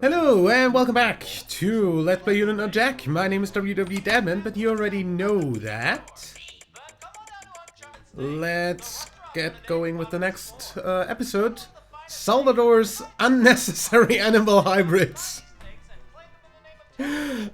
Hello and welcome back to Let's Play Unit Not Jack. My name is WWE Deadman, but you already know that. Let's get going with the next episode. Salvador's unnecessary animal hybrids. Okay.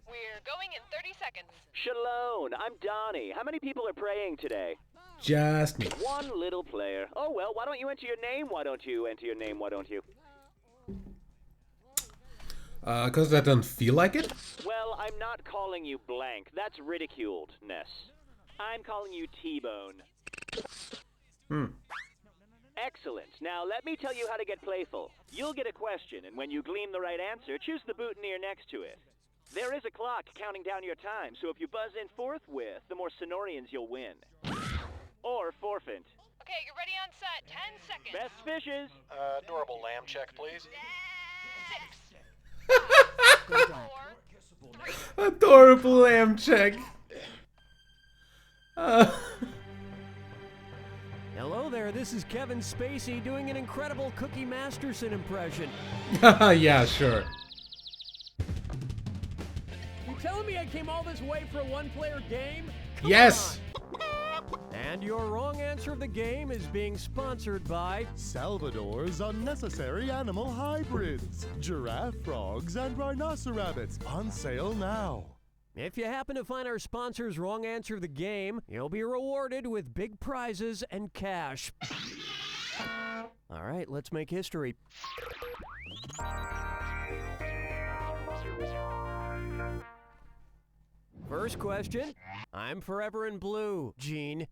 We're going in 30 seconds. Shalom, I'm Donnie. How many people are praying today? Just me. One little player. Oh, well, why don't you enter your name? Why don't you enter your name? Why don't you? Cause that doesn't feel like it? Well, I'm not calling you blank. That's ridiculedness. I'm calling you T-Bone. Excellent. Now, let me tell you how to get playful. You'll get a question, and when you glean the right answer, choose the boutonniere next to it. There is a clock counting down your time, so if you buzz in forthwith, the more Sonorians you'll win. Or forfeit. Okay, you're ready on set. 10 seconds. Best fishes. Adorable lamb check, please. 6, 5, 4, 3. Adorable lamb check. Hello there, this is Kevin Spacey doing an incredible Cookie Masterson impression. Yeah, sure. You telling me I came all this way for a one-player game? Come Yes. on. And your wrong answer of the game is being sponsored by Salvador's unnecessary animal hybrids. Giraffe frogs and rhinoceros on sale now. If you happen to find our sponsor's wrong answer of the game, you'll be rewarded with big prizes and cash. All right, let's make history. First question. I'm forever in blue, Gene.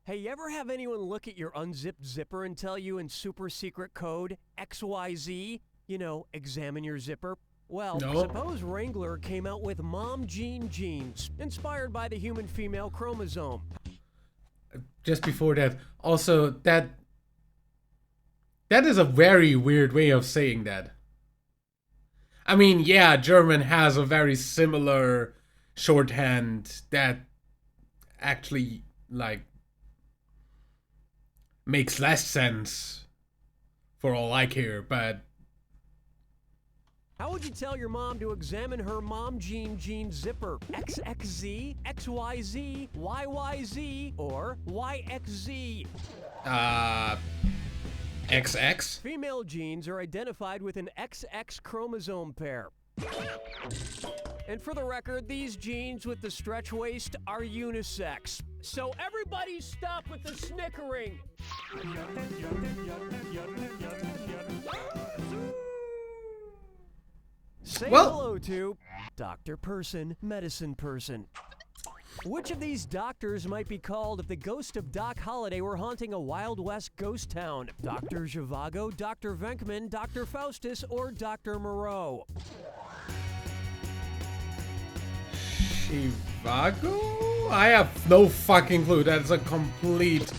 Hey, you ever have anyone look at your unzipped zipper and tell you in super secret code XYZ, you know, examine your zipper? Well, No. suppose Wrangler came out with Mom Jean jeans, inspired by the human female chromosome. Just before that, also that is a very weird way of saying that. I mean, yeah, German has a very similar shorthand that actually like makes less sense for all I care, but How would you tell your mom to examine her Mom Jean jean zipper? XXZ, XYZ, YYZ, or YXZ? XX? Female genes are identified with an XX chromosome pair. And for the record, these genes with the stretch waist are unisex. So everybody stop with the snickering. Say Well- hello to Dr. Person, Medicine Person. Which of these doctors might be called if the ghost of Doc Holliday were haunting a Wild West ghost town? Dr. Zhivago, Dr. Venkman, Dr. Faustus, or Dr. Moreau? Chivago? I have no fucking clue. That's a complete...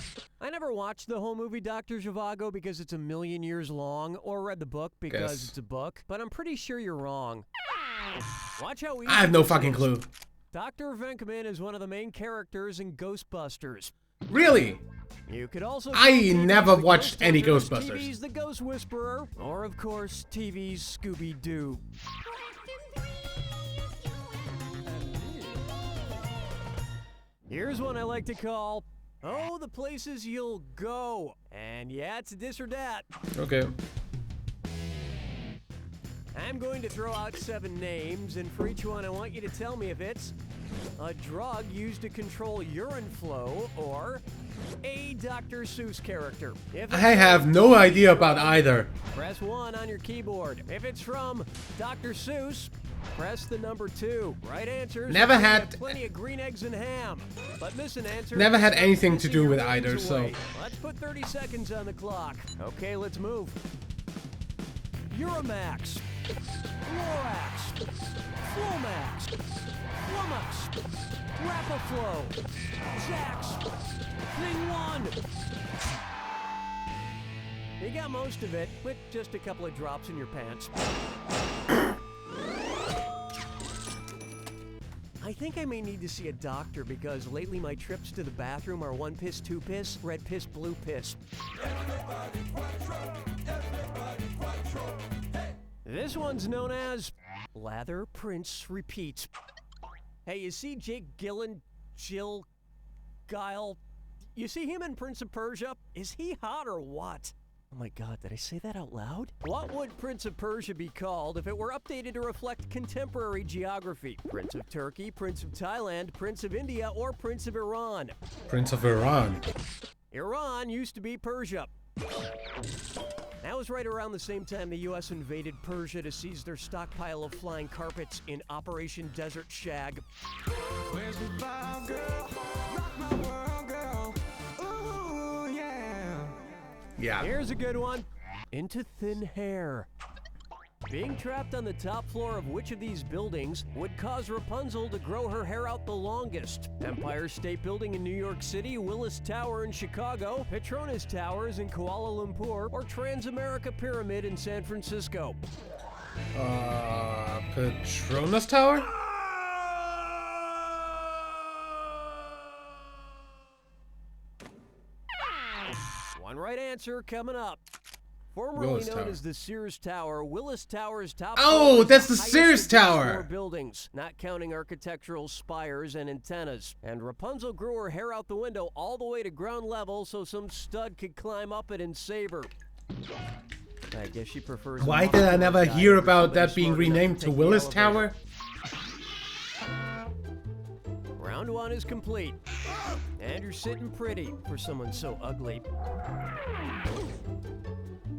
I never watched the whole movie Dr. Zhivago because it's a million years long, or read the book because Guess. it's a book, but I'm pretty sure you're wrong. Watch how easy I have no this fucking is. clue. Dr. Venkman is one of the main characters in Ghostbusters. Really? You could also I call TV's never The watched Ghost any Hunters, Ghostbusters. TV's The Ghost Whisperer, or of course, TV's Scooby-Doo. Here's one I like to call, Oh, the Places You'll Go. And yeah, it's this or that. Okay. I'm going to throw out 7 names, and for each one I want you to tell me if it's a drug used to control urine flow or a Dr. Seuss character. If it's I have no idea about either. Press 1 on your keyboard. If it's from Dr. Seuss, press the number 2. Right answers. Never you had- get plenty of green eggs and ham. But missing answers. Never had anything to missing do your with names either, so- away. Let's put 30 seconds on the clock. Okay, let's move. Uramax, Lorax, Flomax, Flumux, Rapaflow, Zax, Thing 1. You got most of it, with just a couple of drops in your pants. I think I may need to see a doctor because lately my trips to the bathroom are 1 piss, 2 piss, red piss, blue piss. This one's known as Lather Prince Repeats. Hey, you see Jake Gyllenhaal? You see him in Prince of Persia? Is he hot or what? Oh my god, did I say that out loud? What would Prince of Persia be called if it were updated to reflect contemporary geography? Prince of Turkey, Prince of Thailand, Prince of India, or Prince of Iran? Prince of Iran. Iran used to be Persia. That was right around the same time the U.S. invaded Persia to seize their stockpile of flying carpets in Operation Desert Shag. Where's the fire, girl? Rock my world, girl. Ooh, yeah. Yeah. Here's a good one. Into thin hair. Being trapped on the top floor of which of these buildings would cause Rapunzel to grow her hair out the longest? Empire State Building in New York City, Willis Tower in Chicago, Petronas Towers in Kuala Lumpur, or Transamerica Pyramid in San Francisco? Petronas Tower? One right answer coming up. Formerly Willis known Tower. as the Sears Tower, Willis Tower's top Oh, floor is that's the highest Sears of these Tower. 4 buildings, not counting architectural spires and antennas. And Rapunzel grew her hair out the window all the way to ground level so some stud could climb up it and save her. I guess she prefers. Why did I never muscular hear guy about over that somebody being smart enough to renamed to take the Willis elevator. Tower? Round 1 is complete. And you're sitting pretty for someone so ugly.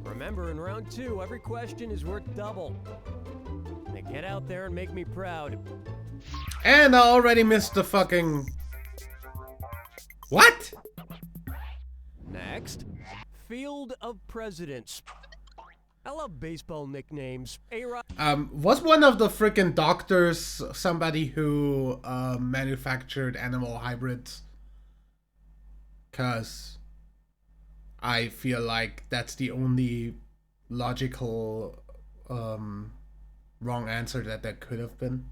Remember, in round 2, every question is worth double. Now get out there and make me proud. And I already missed the fucking... What? Next, Field of Presidents. I love baseball nicknames. A-Rod. Was one of the freaking doctors somebody who manufactured animal hybrids? Cause I feel like that's the only logical wrong answer that could have been.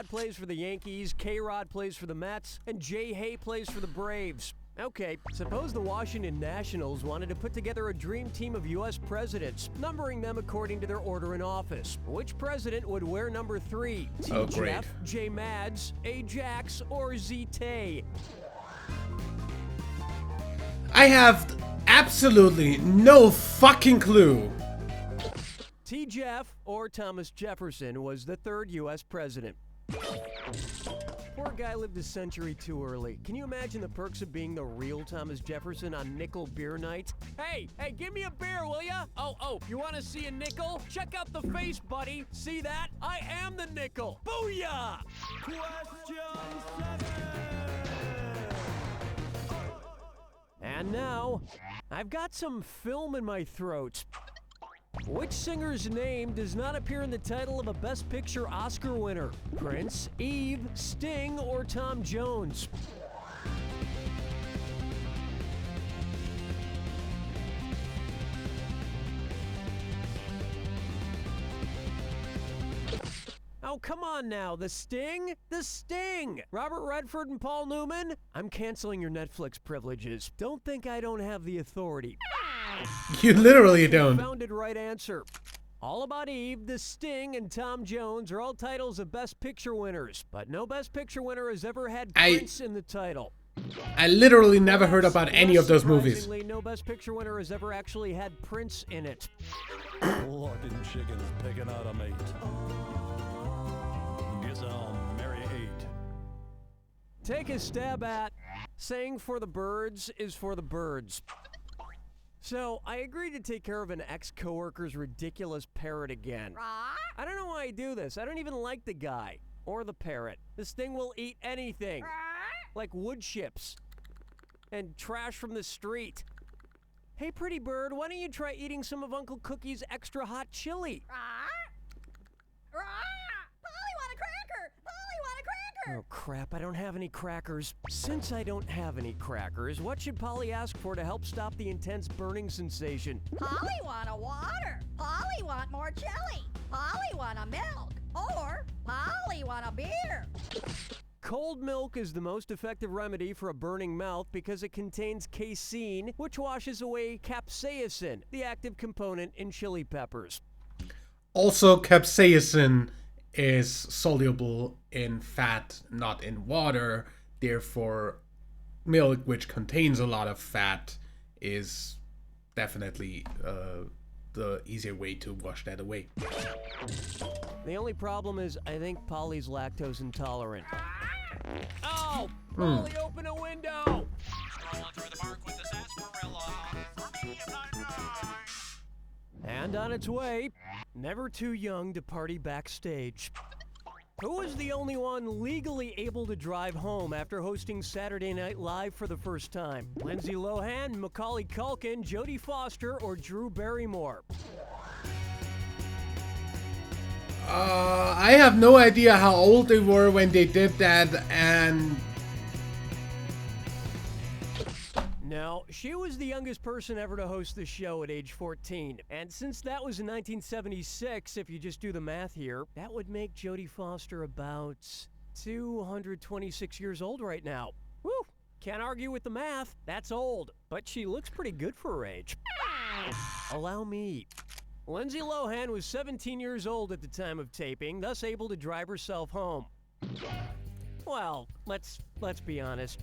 Plays for the Yankees, K-Rod plays for the Mets, and Jay Hay plays for the Braves. Okay, suppose the Washington Nationals wanted to put together a dream team of U.S. presidents, numbering them according to their order in office. Which president would wear number 3? T. Oh, great. Jeff, J. Mads, A. Jax, or Z. Tay? I have absolutely no fucking clue. T. Jeff or Thomas Jefferson was the 3rd U.S. president. Poor guy lived a century too early. Can you imagine the perks of being the real Thomas Jefferson on nickel beer night? Hey, give me a beer, will ya? Oh, you want to see a nickel? Check out the face, buddy. See that? I am the nickel. Booyah! And now, I've got some film in my throat. Which singer's name does not appear in the title of a Best Picture Oscar winner? Prince, Eve, Sting, or Tom Jones? Oh, come on now. The Sting? The Sting! Robert Redford and Paul Newman? I'm canceling your Netflix privileges. Don't think I don't have the authority. You literally don't. Founded right answer. All About Eve, The Sting, and Tom Jones are all titles of Best Picture winners, but no Best Picture winner has ever had Prince in the title. I literally never heard about any of those movies. Surprisingly, no Best Picture winner has ever actually had Prince in it. Fucking chickens picking out a mate. Guess I'll marry 8. Take a stab at saying for the birds is for the birds. So, I agreed to take care of an ex-coworker's ridiculous parrot again. I don't know why I do this. I don't even like the guy. Or the parrot. This thing will eat anything. Like wood chips. And trash from the street. Hey, pretty bird, why don't you try eating some of Uncle Cookie's extra hot chili? Oh crap, I don't have any crackers. Since I don't have any crackers, what should Polly ask for to help stop the intense burning sensation? Polly want a water. Polly want more chili. Polly want a milk. Or, Molly, want a beer? Cold milk is the most effective remedy for a burning mouth because it contains casein, which washes away capsaicin, the active component in chili peppers. Also, capsaicin is soluble in fat, not in water. Therefore, milk, which contains a lot of fat, is definitely the easier way to wash that away. The only problem is I think Polly's lactose intolerant. Oh! Hmm. Polly, open a window! Strolling through the park with the sarsaparilla. For me, I'm not nice. And on its way, never too young to party backstage. Who was the only one legally able to drive home after hosting Saturday Night Live for the first time? Lindsay Lohan, Macaulay Culkin, Jodie Foster, or Drew Barrymore? I have no idea how old they were when they did that, and... No, she was the youngest person ever to host the show at age 14. And since that was in 1976, if you just do the math here, that would make Jodie Foster about 226 years old right now. Woo! Can't argue with the math. That's old. But she looks pretty good for her age. Allow me. Lindsay Lohan was 17 years old at the time of taping, thus able to drive herself home. Well, let's be honest.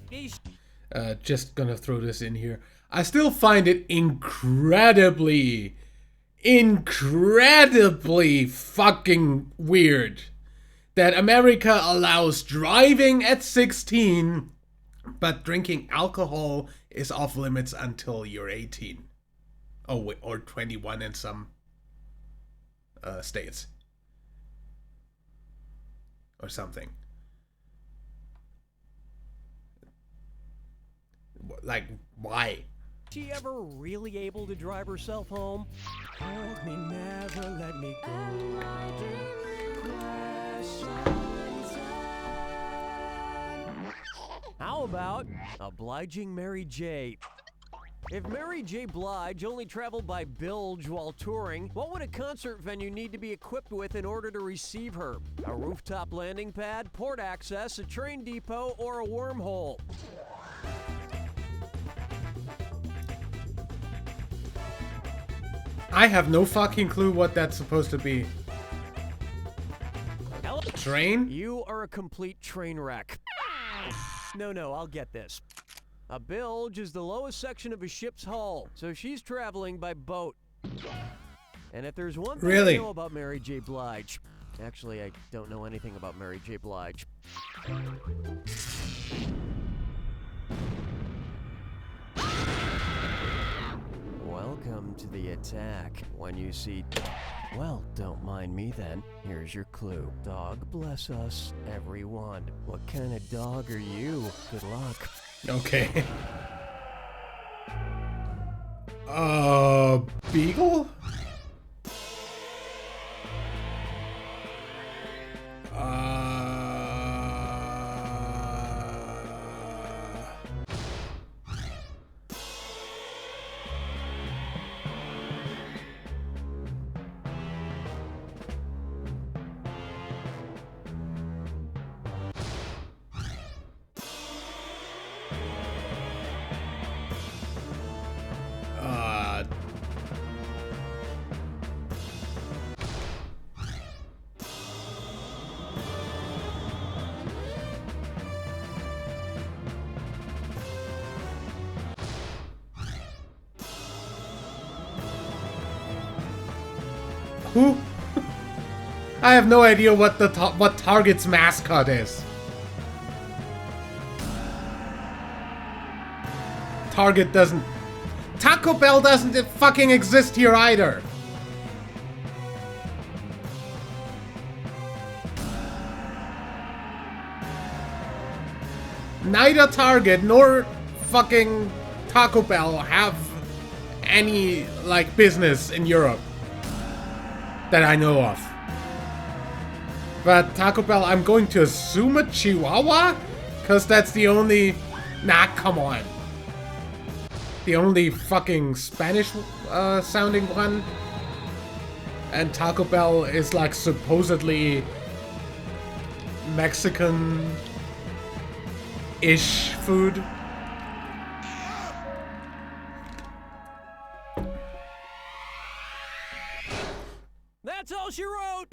Just gonna throw this in here. I still find it incredibly fucking weird that America allows driving at 16, but drinking alcohol is off limits until you're 18. Oh, wait, or 21 in some states. Or something. Like, why? She ever really able to drive herself home? Hold me, never let me go. How about obliging Mary J? If Mary J Blige only traveled by bilge while touring, what would a concert venue need to be equipped with in order to receive her? A rooftop landing pad, port access, a train depot, or a wormhole? I have no fucking clue what that's supposed to be. Train? You are a complete train wreck. No, I'll get this. A bilge is the lowest section of a ship's hull, so she's traveling by boat. And if there's one thing I know about Mary J. Blige, actually, I don't know anything about Mary J. Blige. Welcome to the attack. When you see... Well, don't mind me then. Here's your clue. Dog bless us, everyone. What kind of dog are you? Good luck. Okay. Beagle? Who? I have no idea what what Target's mascot is. Target doesn't... Taco Bell doesn't fucking exist here either. Neither Target nor fucking Taco Bell have any, like, business in Europe that I know of. But Taco Bell, I'm going to assume a Chihuahua? Because that's the only... Nah, come on. The only fucking Spanish sounding one. And Taco Bell is like supposedly Mexican-ish food. That's all she wrote!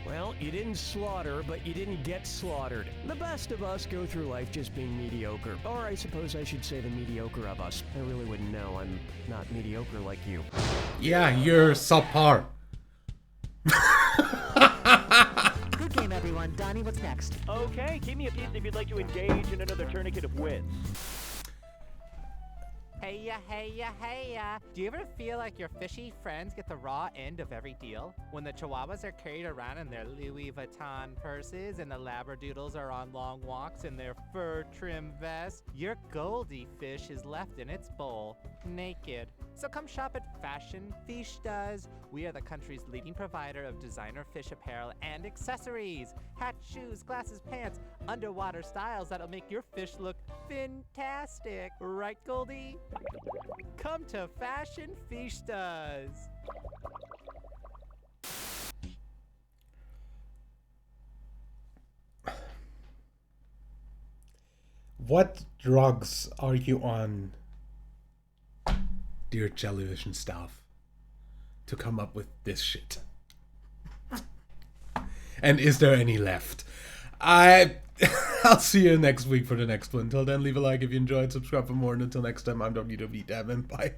Well, you didn't slaughter, but you didn't get slaughtered. The best of us go through life just being mediocre. Or I suppose I should say the mediocre of us. I really wouldn't know. I'm not mediocre like you. Yeah, you're subpar. Good game, everyone. Donnie, what's next? Okay, keep me a piece if you'd like to engage in another tourniquet of wits. Hey-ya, hey-ya, hey-ya. Do you ever feel like your fishy friends get the raw end of every deal? When the chihuahuas are carried around in their Louis Vuitton purses and the labradoodles are on long walks in their fur trim vests, your goldie fish is left in its bowl, naked. So come shop at Fashion Fiestas. We are the country's leading provider of designer fish apparel and accessories. Hats, shoes, glasses, pants, underwater styles that'll make your fish look fantastic. Right, Goldie? Come to Fashion Fiestas. What drugs are you on, dear television staff, to come up with this shit? And is there any left? I'll see you next week for the next one. Until then, leave a like if you enjoyed, subscribe for more, and until next time, I'm WWDab, and bye.